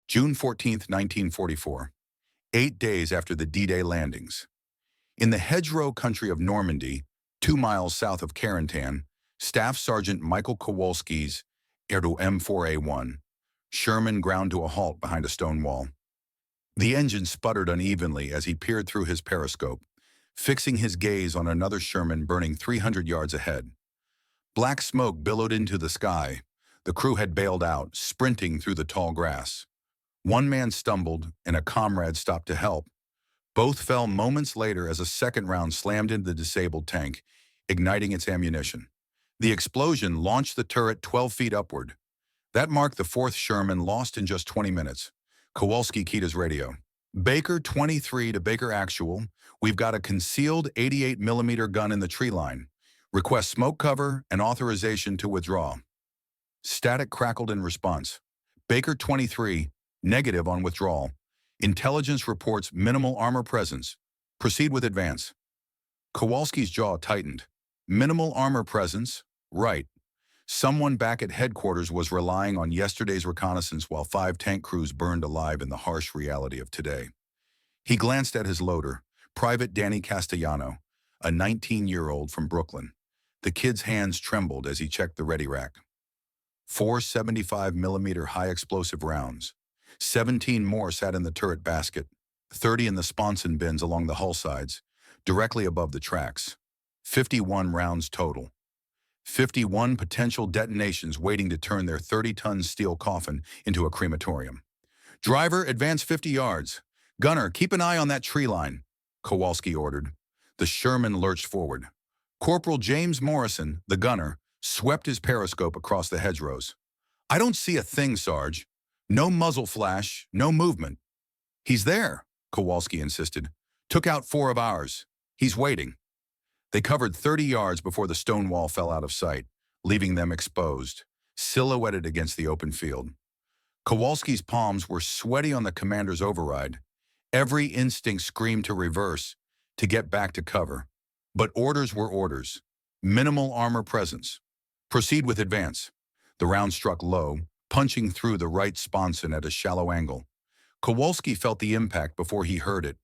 June 14, 1944, 8 days after the D-Day landings. In the hedgerow country of Normandy, 2 miles south of Carentan, Staff Sergeant Michael Kowalski's M4A1, Sherman ground to a halt behind a stone wall. The engine sputtered unevenly as he peered through his periscope, fixing his gaze on another Sherman burning 300 yards ahead. Black smoke billowed into the sky. The crew had bailed out, sprinting through the tall grass. One man stumbled, and a comrade stopped to help. Both fell moments later as a second round slammed into the disabled tank, igniting its ammunition. The explosion launched the turret 12 feet upward. That marked the fourth Sherman lost in just 20 minutes. Kowalski keyed his radio. Baker 23 to Baker Actual. We've got a concealed 88mm gun in the tree line. Request smoke cover and authorization to withdraw. Static crackled in response. Baker 23, negative on withdrawal. Intelligence reports minimal armor presence. Proceed with advance. Kowalski's jaw tightened. Minimal armor presence? Right. Someone back at headquarters was relying on yesterday's reconnaissance while 5 tank crews burned alive in the harsh reality of today. He glanced at his loader, Private Danny Castellano, a 19-year-old from Brooklyn. The kid's hands trembled as he checked the ready rack. 4 75mm high-explosive rounds. 17 more sat in the turret basket, 30 in the sponson bins along the hull sides, directly above the tracks. 51 rounds total. 51 potential detonations waiting to turn their 30-ton steel coffin into a crematorium. Driver, advance 50 yards. Gunner, keep an eye on that tree line, Kowalski ordered. The Sherman lurched forward. Corporal James Morrison, the gunner, swept his periscope across the hedgerows. I don't see a thing, Sarge. No muzzle flash, no movement. He's there, Kowalski insisted. Took out 4 of ours. He's waiting. They covered 30 yards before the stone wall fell out of sight, leaving them exposed, silhouetted against the open field. Kowalski's palms were sweaty on the commander's override. Every instinct screamed to reverse, to get back to cover. But orders were orders. Minimal armor presence. Proceed with advance. The round struck low, punching through the right sponson at a shallow angle. Kowalski felt the impact before he heard it,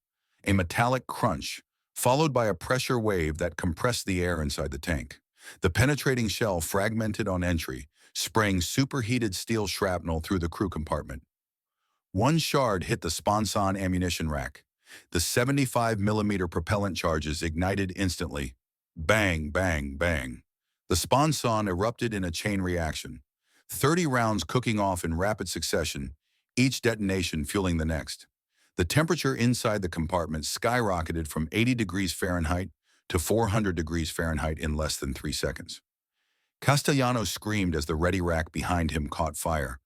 a metallic crunch, followed by a pressure wave that compressed the air inside the tank. The penetrating shell fragmented on entry, spraying superheated steel shrapnel through the crew compartment. One shard hit the sponson ammunition rack. The 75mm propellant charges ignited instantly. Bang, bang, bang. The sponson erupted in a chain reaction. 30 rounds cooking off in rapid succession, each detonation fueling the next. The temperature inside the compartment skyrocketed from 80 degrees Fahrenheit to 400 degrees Fahrenheit in less than 3 seconds. Castellano screamed as the ready rack behind him caught fire,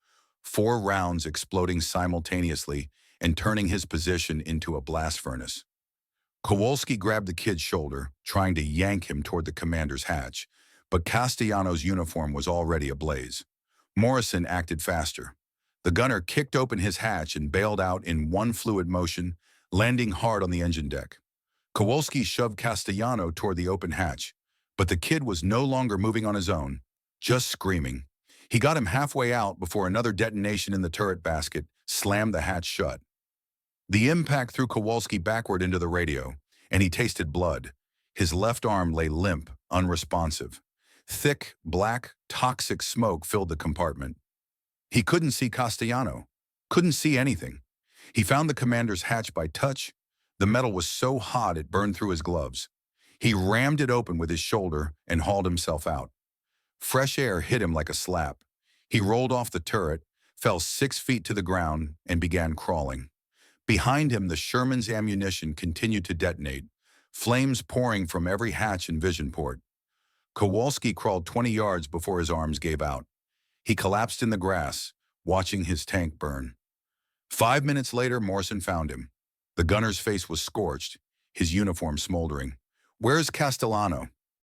4 rounds exploding simultaneously and turning his position into a blast furnace. Kowalski grabbed the kid's shoulder, trying to yank him toward the commander's hatch, but Castellano's uniform was already ablaze. Morrison acted faster. The gunner kicked open his hatch and bailed out in one fluid motion, landing hard on the engine deck. Kowalski shoved Castellano toward the open hatch, but the kid was no longer moving on his own, just screaming. He got him halfway out before another detonation in the turret basket slammed the hatch shut. The impact threw Kowalski backward into the radio, and he tasted blood. His left arm lay limp, unresponsive. Thick, black, toxic smoke filled the compartment. He couldn't see Castellano, couldn't see anything. He found the commander's hatch by touch. The metal was so hot it burned through his gloves. He rammed it open with his shoulder and hauled himself out. Fresh air hit him like a slap. He rolled off the turret, fell 6 feet to the ground, and began crawling. Behind him, the Sherman's ammunition continued to detonate, flames pouring from every hatch and vision port. Kowalski crawled 20 yards before his arms gave out. He collapsed in the grass, watching his tank burn. 5 minutes later, Morrison found him. The gunner's face was scorched, his uniform smoldering. "Where's Castellano?"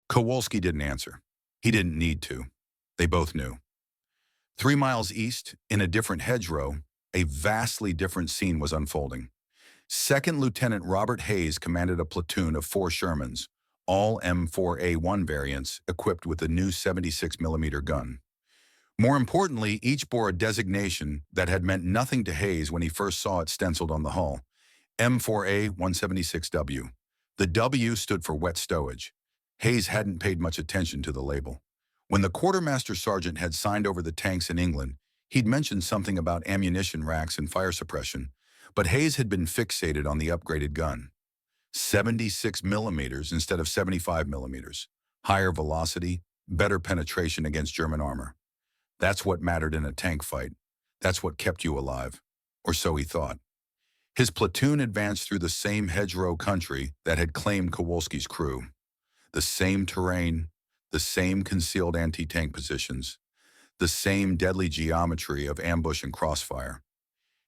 Kowalski didn't answer. He didn't need to. They both knew. 3 miles east, in a different hedgerow, a vastly different scene was unfolding. Second Lieutenant Robert Hayes commanded a platoon of 4 Shermans, all M4A1 variants equipped with a new 76mm gun. More importantly, each bore a designation that had meant nothing to Hayes when he first saw it stenciled on the hull. M4A 176W. The W stood for wet stowage. Hayes hadn't paid much attention to the label. When the quartermaster sergeant had signed over the tanks in England, he'd mentioned something about ammunition racks and fire suppression, but Hayes had been fixated on the upgraded gun. 76 millimeters instead of 75 millimeters. Higher velocity, better penetration against German armor. That's what mattered in a tank fight. That's what kept you alive. Or so he thought. His platoon advanced through the same hedgerow country that had claimed Kowalski's crew. The same terrain, the same concealed anti-tank positions, the same deadly geometry of ambush and crossfire.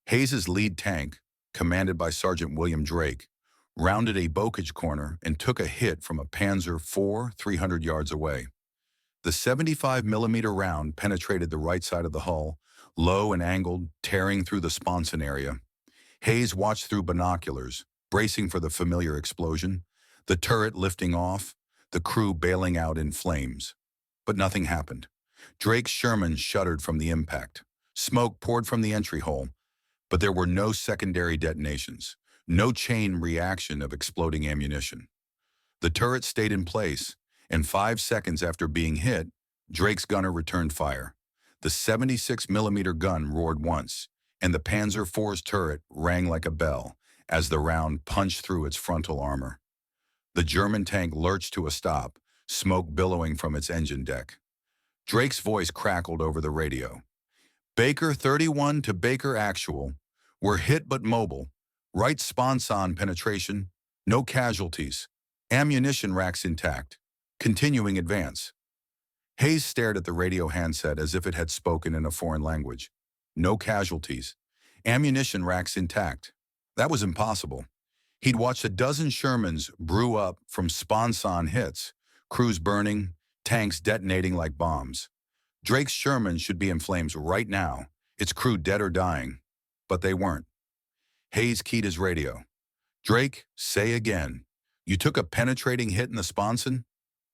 Hayes's lead tank, commanded by Sergeant William Drake, rounded a bocage corner and took a hit from a Panzer IV 300 yards away. The 75 millimeter round penetrated the right side of the hull, low and angled, tearing through the sponson area. Hayes watched through binoculars, bracing for the familiar explosion, the turret lifting off, the crew bailing out in flames. But nothing happened. Drake's Sherman shuddered from the impact. Smoke poured from the entry hole, but there were no secondary detonations, no chain reaction of exploding ammunition. The turret stayed in place, and 5 seconds after being hit, Drake's gunner returned fire. The 76 millimeter gun roared once, and the Panzer IV's turret rang like a bell as the round punched through its frontal armor. The German tank lurched to a stop, smoke billowing from its engine deck. Drake's voice crackled over the radio. Baker 31 to Baker Actual. We're hit but mobile. Right sponson penetration. No casualties. Ammunition racks intact. Continuing advance. Hayes stared at the radio handset as if it had spoken in a foreign language. No casualties. Ammunition racks intact. That was impossible. He'd watched a dozen Shermans brew up from sponson hits, crews burning, tanks detonating like bombs. Drake's Sherman should be in flames right now, its crew dead or dying. But they weren't. Hayes keyed his radio. Drake, say again. You took a penetrating hit in the sponson?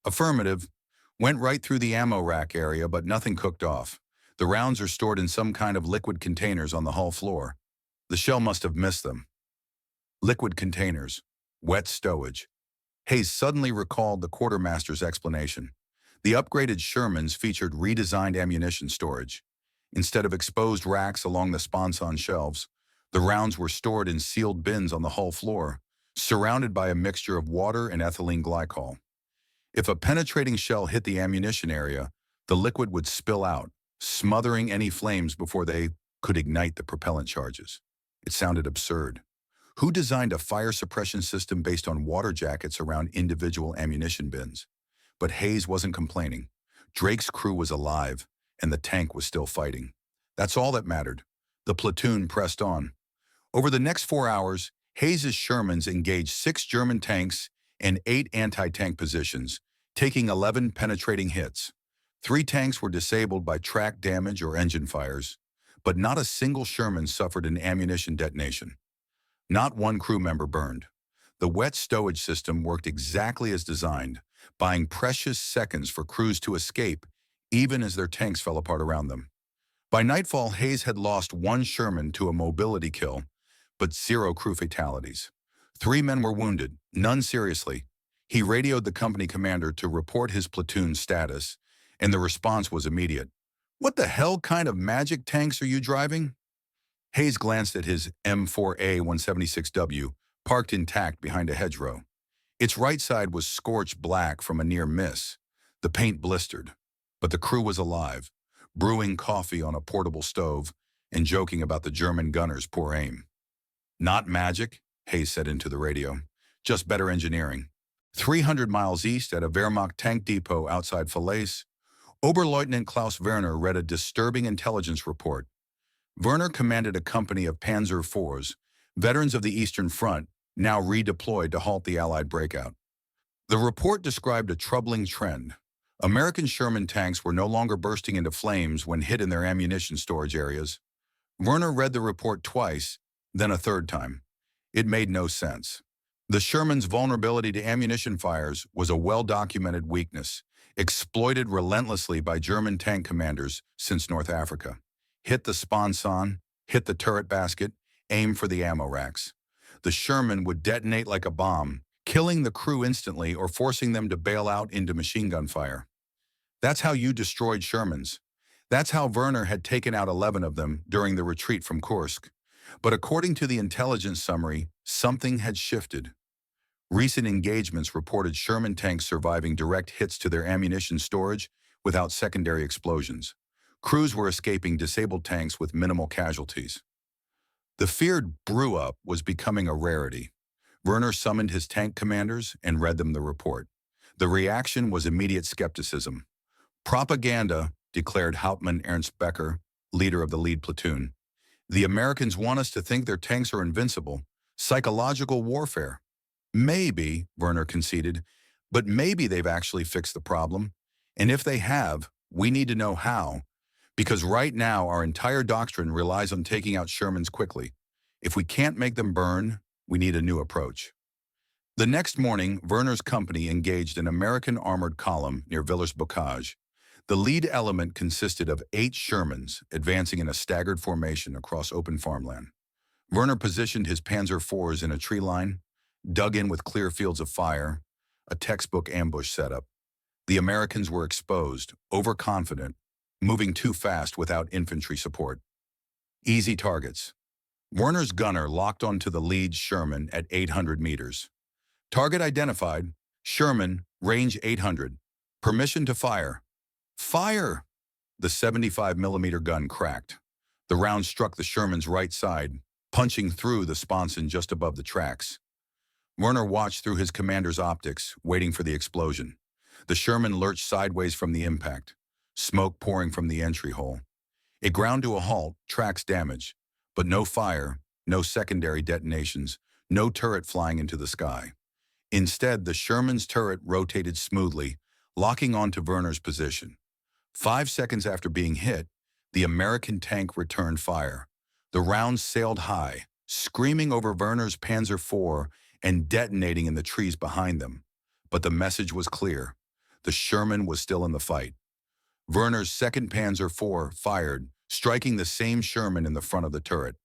Affirmative. Went right through the ammo rack area, but nothing cooked off. The rounds are stored in some kind of liquid containers on the hull floor. The shell must have missed them. Liquid containers. Wet stowage. Hayes suddenly recalled the quartermaster's explanation. The upgraded Shermans featured redesigned ammunition storage. Instead of exposed racks along the sponson shelves, the rounds were stored in sealed bins on the hull floor, surrounded by a mixture of water and ethylene glycol. If a penetrating shell hit the ammunition area, the liquid would spill out, smothering any flames before they could ignite the propellant charges. It sounded absurd. Who designed a fire suppression system based on water jackets around individual ammunition bins? But Hayes wasn't complaining. Drake's crew was alive, and the tank was still fighting. That's all that mattered. The platoon pressed on. Over the next 4 hours, Hayes's Shermans engaged 6 German tanks and 8 anti-tank positions, taking 11 penetrating hits. 3 tanks were disabled by track damage or engine fires, but not a single Sherman suffered an ammunition detonation. Not one crew member burned. The wet stowage system worked exactly as designed, buying precious seconds for crews to escape, even as their tanks fell apart around them. By nightfall, Hayes had lost 1 Sherman to a mobility kill, but 0 crew fatalities. 3 men were wounded, none seriously. He radioed the company commander to report his platoon's status, and the response was immediate. What the hell kind of magic tanks are you driving? Hayes glanced at his M4A 176W, parked intact behind a hedgerow. Its right side was scorched black from a near miss. The paint blistered, but the crew was alive, brewing coffee on a portable stove and joking about the German gunner's poor aim. Not magic, Hayes said into the radio, just better engineering. 300 miles east at a Wehrmacht tank depot outside Falaise, Oberleutnant Klaus Werner read a disturbing intelligence report. Werner commanded a company of Panzer IVs, veterans of the Eastern Front, now redeployed to halt the Allied breakout. The report described a troubling trend. American Sherman tanks were no longer bursting into flames when hit in their ammunition storage areas. Werner read the report twice, then a third time. It made no sense. The Sherman's vulnerability to ammunition fires was a well-documented weakness, exploited relentlessly by German tank commanders since North Africa. Hit the sponson, hit the turret basket, aim for the ammo racks. The Sherman would detonate like a bomb, killing the crew instantly or forcing them to bail out into machine gun fire. That's how you destroyed Shermans. That's how Werner had taken out 11 of them during the retreat from Kursk. But according to the intelligence summary, something had shifted. Recent engagements reported Sherman tanks surviving direct hits to their ammunition storage without secondary explosions. Crews were escaping disabled tanks with minimal casualties. The feared brew-up was becoming a rarity. Werner summoned his tank commanders and read them the report. The reaction was immediate skepticism. Propaganda, declared Hauptmann Ernst Becker, leader of the lead platoon. The Americans want us to think their tanks are invincible. Psychological warfare. Maybe, Werner conceded, but maybe they've actually fixed the problem. And if they have, we need to know how. Because right now, our entire doctrine relies on taking out Shermans quickly. If we can't make them burn, we need a new approach. The next morning, Werner's company engaged an American armored column near Villers-Bocage. The lead element consisted of 8 Shermans advancing in a staggered formation across open farmland. Werner positioned his Panzer IVs in a tree line, dug in with clear fields of fire, a textbook ambush setup. The Americans were exposed, overconfident, moving too fast without infantry support. Easy targets. Werner's gunner locked onto the lead Sherman at 800 meters. Target identified, Sherman, range 800. Permission to fire. Fire! The 75mm gun cracked. The round struck the Sherman's right side, punching through the sponson just above the tracks. Werner watched through his commander's optics, waiting for the explosion. The Sherman lurched sideways from the impact, smoke pouring from the entry hole. It ground to a halt, tracks damaged, but no fire, no secondary detonations, no turret flying into the sky. Instead, the Sherman's turret rotated smoothly, locking onto Werner's position. 5 seconds after being hit, the American tank returned fire. The rounds sailed high, screaming over Werner's Panzer IV and detonating in the trees behind them. But the message was clear. The Sherman was still in the fight. Werner's 2nd Panzer IV fired, striking the same Sherman in the front of the turret.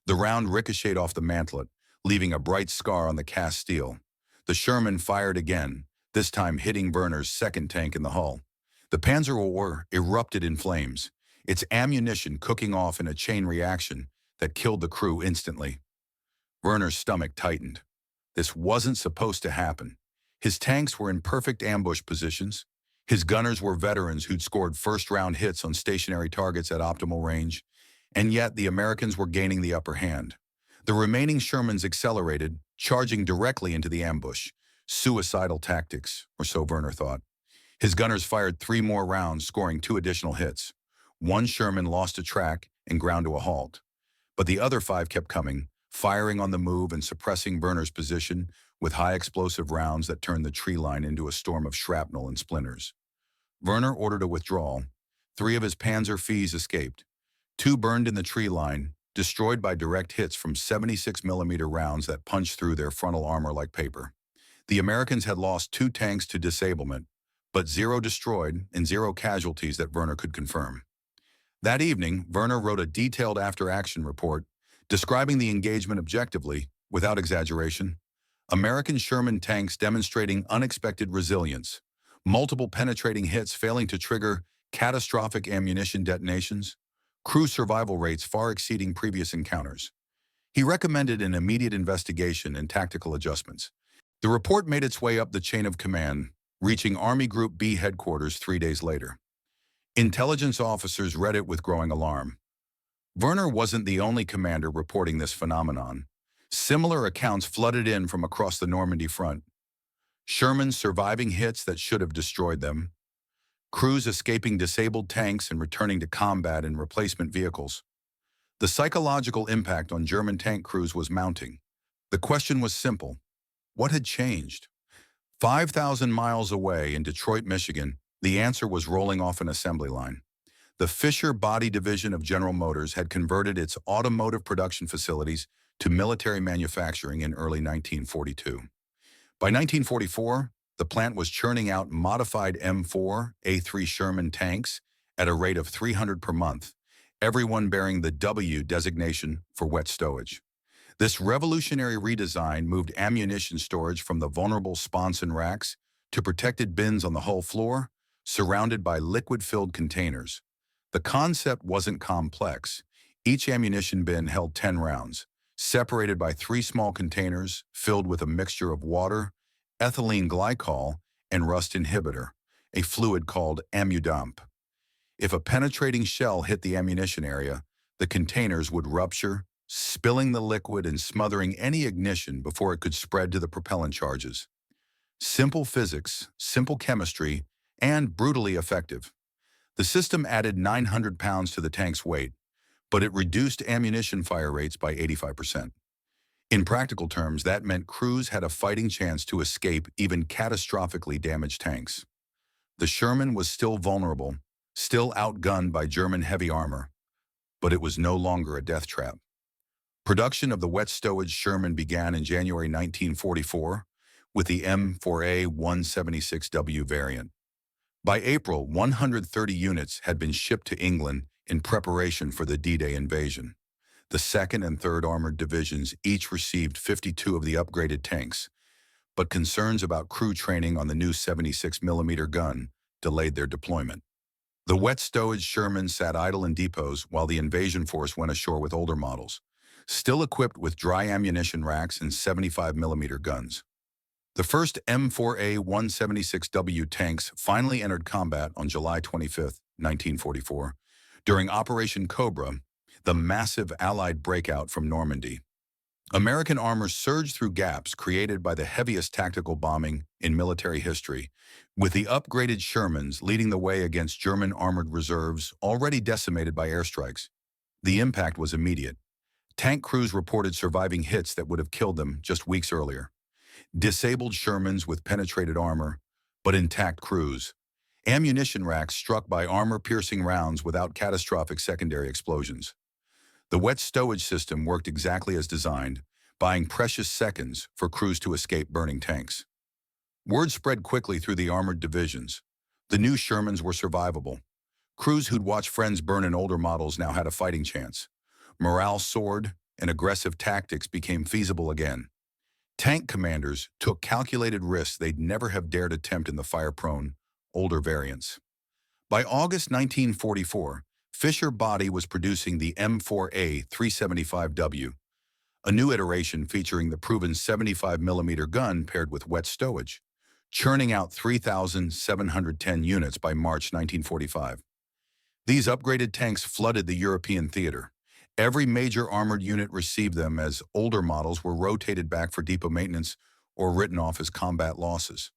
The round ricocheted off the mantlet, leaving a bright scar on the cast steel. The Sherman fired again, this time hitting Werner's 2nd tank in the hull. The Panzer IV erupted in flames, its ammunition cooking off in a chain reaction that killed the crew instantly. Werner's stomach tightened. This wasn't supposed to happen. His tanks were in perfect ambush positions. His gunners were veterans who'd scored first-round hits on stationary targets at optimal range, and yet the Americans were gaining the upper hand. The remaining Shermans accelerated, charging directly into the ambush. Suicidal tactics, or so Werner thought. His gunners fired 3 more rounds, scoring 2 additional hits. 1 Sherman lost a track and ground to a halt. But the other 5 kept coming, firing on the move and suppressing Werner's position with high explosive rounds that turned the tree line into a storm of shrapnel and splinters. Werner ordered a withdrawal. 3 of his Panzer IVs escaped. 2 burned in the tree line, destroyed by direct hits from 76mm rounds that punched through their frontal armor like paper. The Americans had lost 2 tanks to disablement, but 0 destroyed and 0 casualties that Werner could confirm. That evening, Werner wrote a detailed after-action report describing the engagement objectively, without exaggeration. American Sherman tanks demonstrating unexpected resilience, multiple penetrating hits failing to trigger catastrophic ammunition detonations, crew survival rates far exceeding previous encounters. He recommended an immediate investigation and tactical adjustments. The report made its way up the chain of command, reaching Army Group B headquarters 3 days later. Intelligence officers read it with growing alarm. Werner wasn't the only commander reporting this phenomenon. Similar accounts flooded in from across the Normandy front. Shermans surviving hits that should have destroyed them. Crews escaping disabled tanks and returning to combat in replacement vehicles. The psychological impact on German tank crews was mounting. The question was simple. What had changed? 5,000 miles away in Detroit, Michigan, the answer was rolling off an assembly line. The Fisher Body Division of General Motors had converted its automotive production facilities to military manufacturing in early 1942. By 1944, The plant was churning out modified M4A3 Sherman tanks at a rate of 300 per month, everyone bearing the W designation for wet stowage. This revolutionary redesign moved ammunition storage from the vulnerable sponson racks to protected bins on the hull floor, surrounded by liquid-filled containers. The concept wasn't complex. Each ammunition bin held 10 rounds, separated by 3 small containers filled with a mixture of water, ethylene glycol, and rust inhibitor, a fluid called ammudump. If a penetrating shell hit the ammunition area, the containers would rupture, spilling the liquid and smothering any ignition before it could spread to the propellant charges. Simple physics, simple chemistry, and brutally effective. The system added 900 pounds to the tank's weight, but it reduced ammunition fire rates by 85%. In practical terms, that meant crews had a fighting chance to escape even catastrophically damaged tanks. The Sherman was still vulnerable, still outgunned by German heavy armor, but it was no longer a death trap. Production of the wet stowage Sherman began in January 1944 with the M4A176W variant. By April, 130 units had been shipped to England in preparation for the D-Day invasion. The 2nd and 3rd Armored Divisions each received 52 of the upgraded tanks, but concerns about crew training on the new 76mm gun delayed their deployment. The wet stowage Sherman sat idle in depots while the invasion force went ashore with older models, still equipped with dry ammunition racks and 75mm guns. The first M4A176W tanks finally entered combat on July 25, 1944, during Operation Cobra, the massive Allied breakout from Normandy. American armor surged through gaps created by the heaviest tactical bombing in military history, with the upgraded Shermans leading the way against German armored reserves already decimated by airstrikes. The impact was immediate. Tank crews reported surviving hits that would have killed them just weeks earlier. Disabled Shermans with penetrated armor, but intact crews. Ammunition racks struck by armor-piercing rounds without catastrophic secondary explosions. The wet stowage system worked exactly as designed, buying precious seconds for crews to escape burning tanks. Word spread quickly through the armored divisions. The new Shermans were survivable. Crews who'd watched friends burn in older models now had a fighting chance. Morale soared, and aggressive tactics became feasible again. Tank commanders took calculated risks they'd never have dared attempt in the fire-prone, older variants. By August 1944, Fisher Body was producing the M4A375W, a new iteration featuring the proven 75mm gun paired with wet stowage, churning out 3,710 units by March 1945. These upgraded tanks flooded the European theater. Every major armored unit received them as older models were rotated back for depot maintenance or written off as combat losses.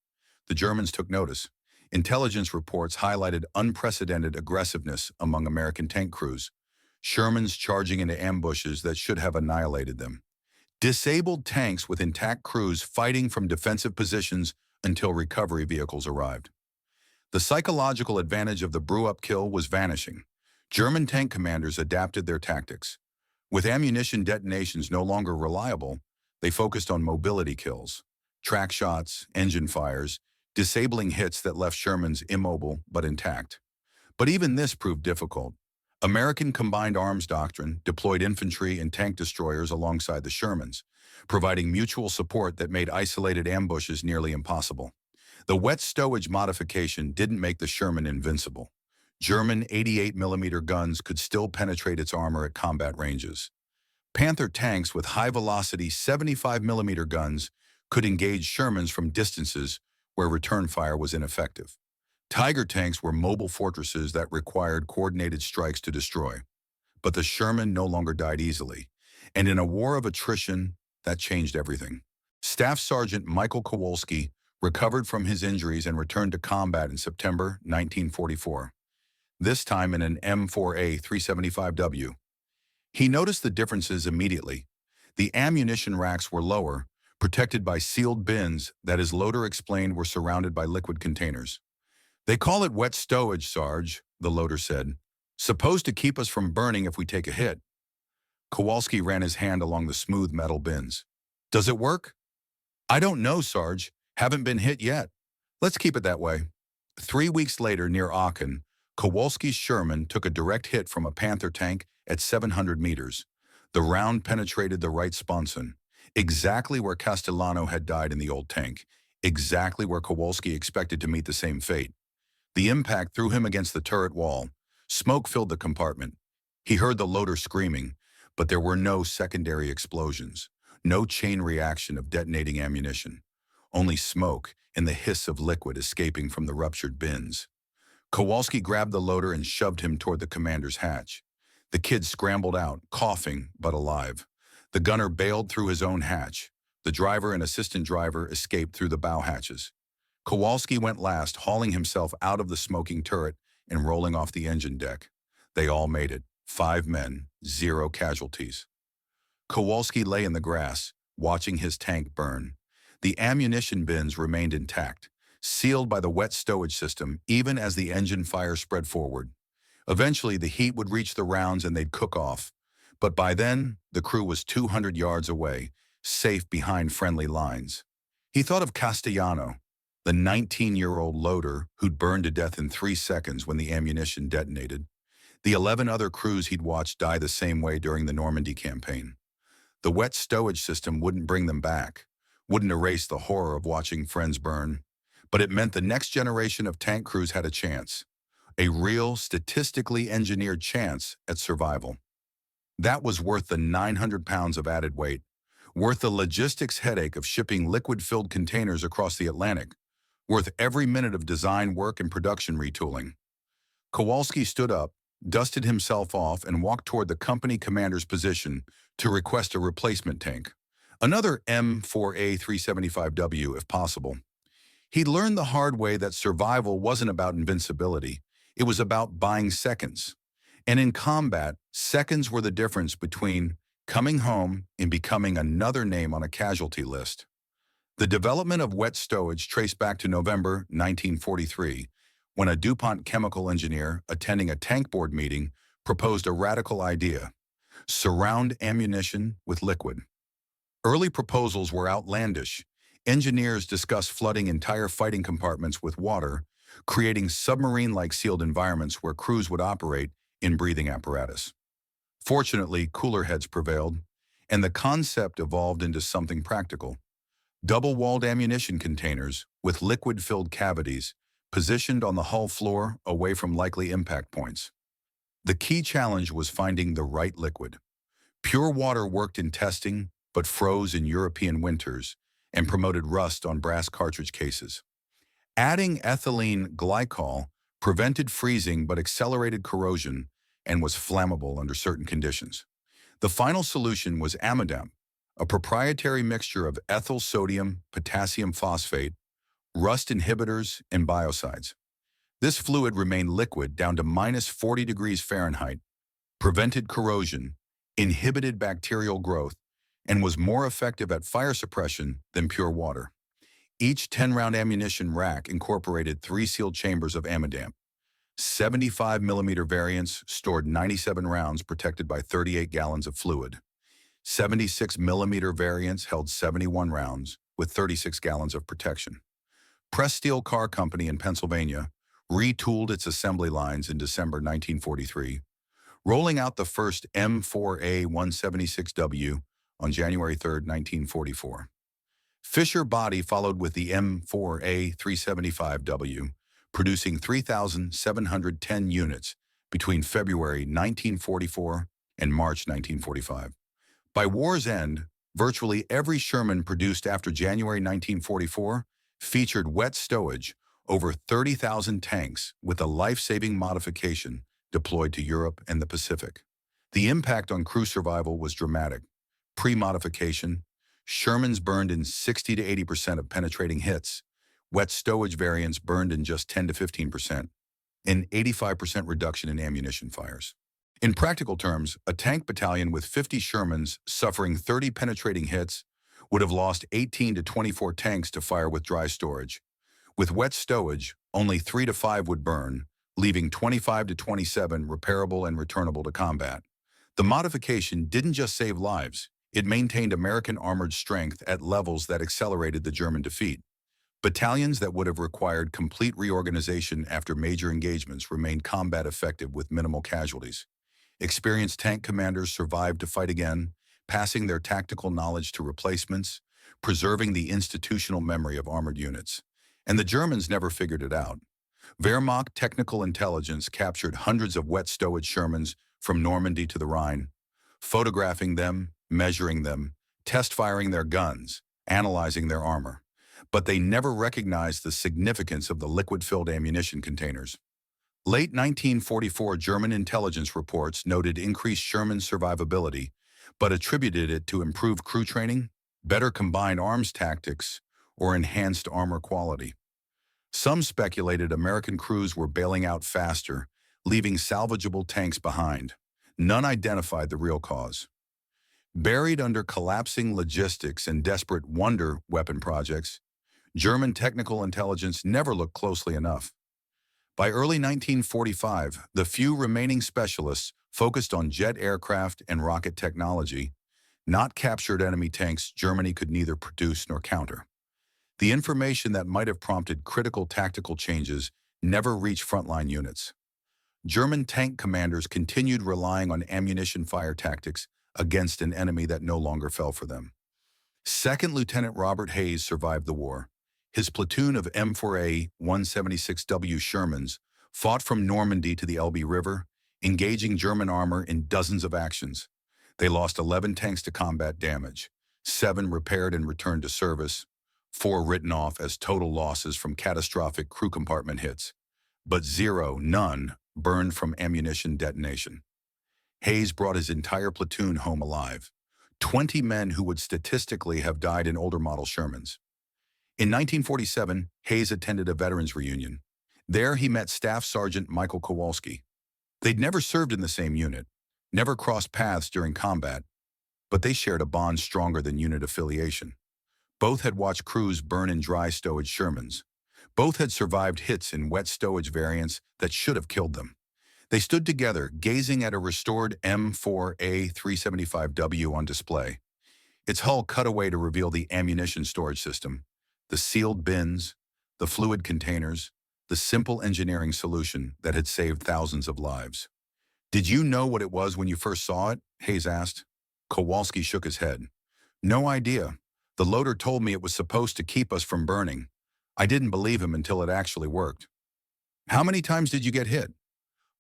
The Germans took notice. Intelligence reports highlighted unprecedented aggressiveness among American tank crews, Shermans charging into ambushes that should have annihilated them. Disabled tanks with intact crews fighting from defensive positions until recovery vehicles arrived. The psychological advantage of the brew-up kill was vanishing. German tank commanders adapted their tactics. With ammunition detonations no longer reliable, they focused on mobility kills, track shots, engine fires, disabling hits that left Shermans immobile but intact. But even this proved difficult. American combined arms doctrine deployed infantry and tank destroyers alongside the Shermans, providing mutual support that made isolated ambushes nearly impossible. The wet stowage modification didn't make the Sherman invincible. German 88mm guns could still penetrate its armor at combat ranges. Panther tanks with high-velocity 75mm guns could engage Shermans from distances where return fire was ineffective. Tiger tanks were mobile fortresses that required coordinated strikes to destroy. But the Sherman no longer died easily, and in a war of attrition, that changed everything. Staff Sergeant Michael Kowalski recovered from his injuries and returned to combat in September 1944. This time in an M4A375W. He noticed the differences immediately. The ammunition racks were lower, protected by sealed bins that his loader explained were surrounded by liquid containers. "They call it wet stowage, Sarge," the loader said. "Supposed to keep us from burning if we take a hit." Kowalski ran his hand along the smooth metal bins. "Does it work?" "I don't know, Sarge. Haven't been hit yet." Let's keep it that way. 3 weeks later, near Aachen, Kowalski's Sherman took a direct hit from a Panther tank at 700 meters. The round penetrated the right sponson, exactly where Castellano had died in the old tank, exactly where Kowalski expected to meet the same fate. The impact threw him against the turret wall. Smoke filled the compartment. He heard the loader screaming, but there were no secondary explosions, no chain reaction of detonating ammunition, only smoke and the hiss of liquid escaping from the ruptured bins. Kowalski grabbed the loader and shoved him toward the commander's hatch. The kid scrambled out, coughing but alive. The gunner bailed through his own hatch. The driver and assistant driver escaped through the bow hatches. Kowalski went last, hauling himself out of the smoking turret and rolling off the engine deck. They all made it. 5 men, 0 casualties. Kowalski lay in the grass, watching his tank burn. The ammunition bins remained intact, sealed by the wet stowage system even as the engine fire spread forward. Eventually, the heat would reach the rounds and they'd cook off. But by then, the crew was 200 yards away, safe behind friendly lines. He thought of Castellano, the 19-year-old loader who'd burned to death in 3 seconds when the ammunition detonated. The 11 other crews he'd watched die the same way during the Normandy campaign. The wet stowage system wouldn't bring them back, wouldn't erase the horror of watching friends burn, but it meant the next generation of tank crews had a chance, a real, statistically engineered chance at survival. That was worth the 900 pounds of added weight, worth the logistics headache of shipping liquid-filled containers across the Atlantic, worth every minute of design work and production retooling. Kowalski stood up, dusted himself off, and walked toward the company commander's position to request a replacement tank. Another M4A375W, if possible. He learned the hard way that survival wasn't about invincibility. It was about buying seconds. And in combat, seconds were the difference between coming home and becoming another name on a casualty list. The development of wet stowage traced back to November 1943, when a DuPont chemical engineer attending a tank board meeting proposed a radical idea: surround ammunition with liquid. Early proposals were outlandish. Engineers discussed flooding entire fighting compartments with water, creating submarine-like sealed environments where crews would operate in breathing apparatus. Fortunately, cooler heads prevailed, and the concept evolved into something practical. Double-walled ammunition containers with liquid-filled cavities positioned on the hull floor away from likely impact points. The key challenge was finding the right liquid. Pure water worked in testing, but froze in European winters and promoted rust on brass cartridge cases. Adding ethylene glycol prevented freezing but accelerated corrosion and was flammable under certain conditions. The final solution was amidam, a proprietary mixture of ethyl sodium, potassium phosphate, rust inhibitors, and biocides. This fluid remained liquid down to -40 degrees Fahrenheit, prevented corrosion, inhibited bacterial growth, and was more effective at fire suppression than pure water. Each 10-round ammunition rack incorporated 3 sealed chambers of amidam. 75mm variants stored 97 rounds protected by 38 gallons of fluid. 76mm variants held 71 rounds with 36 gallons of protection. Press Steel Car Company in Pennsylvania retooled its assembly lines in December 1943, rolling out the first M4A176W on January 3, 1944. Fisher Body followed with the M4A375W, producing 3,710 units between February 1944 and March 1945. By war's end, virtually every Sherman produced after January 1944 featured wet stowage, over 30,000 tanks with a life-saving modification deployed to Europe and the Pacific. The impact on crew survival was dramatic. Pre-modification, Shermans burned in 60 to 80% of penetrating hits. Wet stowage variants burned in just 10 to 15%, an 85% reduction in ammunition fires. In practical terms, a tank battalion with 50 Shermans suffering 30 penetrating hits would have lost 18 to 24 tanks to fire with dry storage. With wet stowage, only 3 to 5 would burn, leaving 25 to 27 repairable and returnable to combat. The modification didn't just save lives, it maintained American armored strength at levels that accelerated the German defeat. Battalions that would have required complete reorganization after major engagements remained combat effective with minimal casualties. Experienced tank commanders survived to fight again, passing their tactical knowledge to replacements, preserving the institutional memory of armored units. And the Germans never figured it out. Wehrmacht technical intelligence captured hundreds of wet stowage Shermans from Normandy to the Rhine, photographing them, measuring them, test-firing their guns, analyzing their armor. But they never recognized the significance of the liquid-filled ammunition containers. Late 1944 German intelligence reports noted increased Sherman survivability, but attributed it to improved crew training, better combined arms tactics, or enhanced armor quality. Some speculated American crews were bailing out faster, leaving salvageable tanks behind. None identified the real cause. Buried under collapsing logistics and desperate wonder weapon projects, German technical intelligence never looked closely enough. By early 1945, the few remaining specialists focused on jet aircraft and rocket technology, not captured enemy tanks Germany could neither produce nor counter. The information that might have prompted critical tactical changes never reached frontline units. German tank commanders continued relying on ammunition fire tactics against an enemy that no longer fell for them. Second Lieutenant Robert Hayes survived the war. His platoon of M4A 176W Shermans fought from Normandy to the Elbe River, engaging German armor in dozens of actions. They lost 11 tanks to combat damage, 7 repaired and returned to service, 4 written off as total losses from catastrophic crew compartment hits, but none, burned from ammunition detonation. Hayes brought his entire platoon home alive, 20 men who would statistically have died in older model Shermans. In 1947, Hayes attended a veterans reunion. There he met Staff Sergeant Michael Kowalski. They'd never served in the same unit, never crossed paths during combat, but they shared a bond stronger than unit affiliation. Both had watched crews burn in dry stowage Shermans. Both had survived hits in wet stowage variants that should have killed them. They stood together, gazing at a restored M4A 375W on display. Its hull cut away to reveal the ammunition storage system, the sealed bins, the fluid containers, the simple engineering solution that had saved thousands of lives. "Did you know what it was when you first saw it?" Hayes asked. Kowalski shook his head. "No idea. The loader told me it was supposed to keep us from burning. I didn't believe him until it actually worked." "How many times did you get hit?"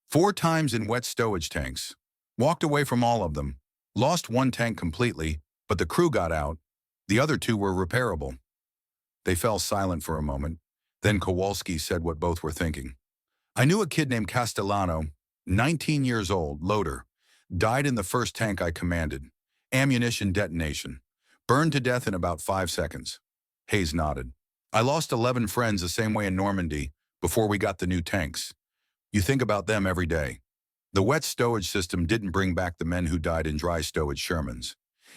4 times in wet stowage tanks. Walked away from all of them. Lost 1 tank completely, but the crew got out. The other 2 were repairable." They fell silent for a moment. Then Kowalski said what both were thinking. "I knew a kid named Castellano, 19 years old, loader. Died in the first tank I commanded. Ammunition detonation. Burned to death in about 5 seconds. Hayes nodded. "I lost 11 friends the same way in Normandy, before we got the new tanks. You think about them every day. The wet stowage system didn't bring back the men who died in dry stowage Shermans.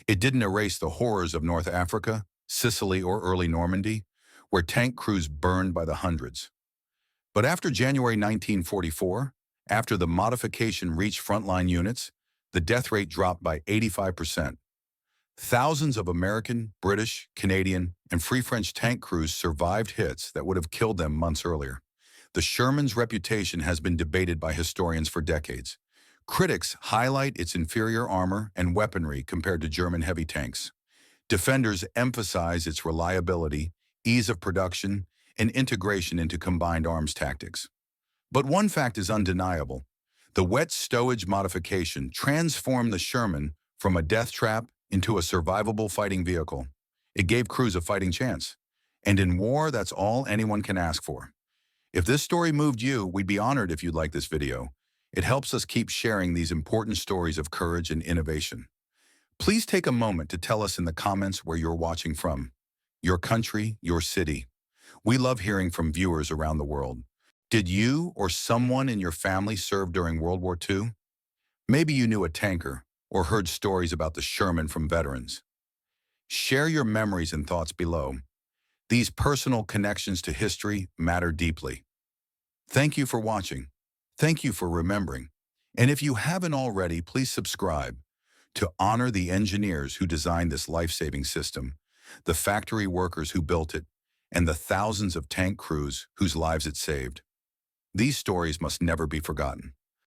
It didn't erase the horrors of North Africa, Sicily, or early Normandy, where tank crews burned by the hundreds. But after January 1944, after the modification reached frontline units, the death rate dropped by 85%. Thousands of American, British, Canadian, and Free French tank crews survived hits that would have killed them months earlier. The Sherman's reputation has been debated by historians for decades. Critics highlight its inferior armor and weaponry compared to German heavy tanks. Defenders emphasize its reliability, ease of production, and integration into combined arms tactics. But one fact is undeniable. The wet stowage modification transformed the Sherman from a death trap into a survivable fighting vehicle. It gave crews a fighting chance. And in war, that's all anyone can ask for. If this story moved you, we'd be honored if you'd like this video. It helps us keep sharing these important stories of courage and innovation. Please take a moment to tell us in the comments where you're watching from. Your country, your city. We love hearing from viewers around the world. Did you or someone in your family serve during World War II? Maybe you knew a tanker or heard stories about the Sherman from veterans. Share your memories and thoughts below. These personal connections to history matter deeply. Thank you for watching. Thank you for remembering. And if you haven't already, please subscribe to honor the engineers who designed this life-saving system, the factory workers who built it, and the thousands of tank crews whose lives it saved. These stories must never be forgotten.